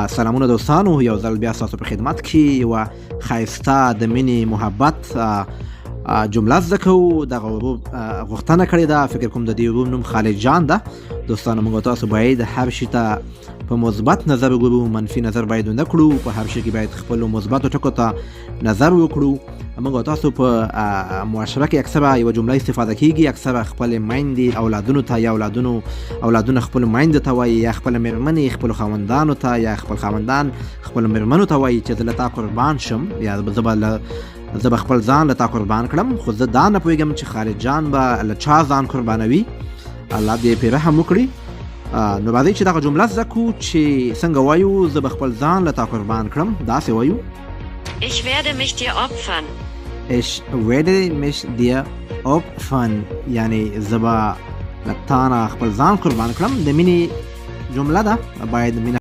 سلامونه دوستانو، یو ځل بیا ستاسو په خدمت کې یوه ښایسته د مینې محبت جمله زده کوو. دغه ورور غوښتنه کړې ده، فکر کوم د دې ورور نوم خالد جان ده. دوستانو موږ تاسو باید هر شي ته په مثبت نظر وګورو، منفي نظر باید ونه کړو. په هر شي کې باید خپلو مثبتو ټکو ته نظر وکړو. موږ تاسو په معاشره کې اکثره یوه جمله استفاده کیږي، اکثره خپلې میندې اولادونو ته یا اولادونه خپلو میندو ته وایي، یا خپله مېرمنې خپلو خاوندانو ته، یا خپل خاوندان خپلو مېرمنو ته وایي چې زه له تا قربان شم، یا زه به خپل ځان له تا قربان کړم. خو زه دا نه پوهېږم چې خالد جان به له چا ځان قربانوي. الله دې پرې رحم وکړي. نو راځئ چې دغه جمله زده کړو چې څنګه وایو. زه به خپل ځان له تا قربان کړم. داسې وایو: Ich werde mich dir opfern. Ich werde mich dir opfern. یعنی زه به له تا نه خپل ځان قربان کړم. د مینې جمله ده، باید مینه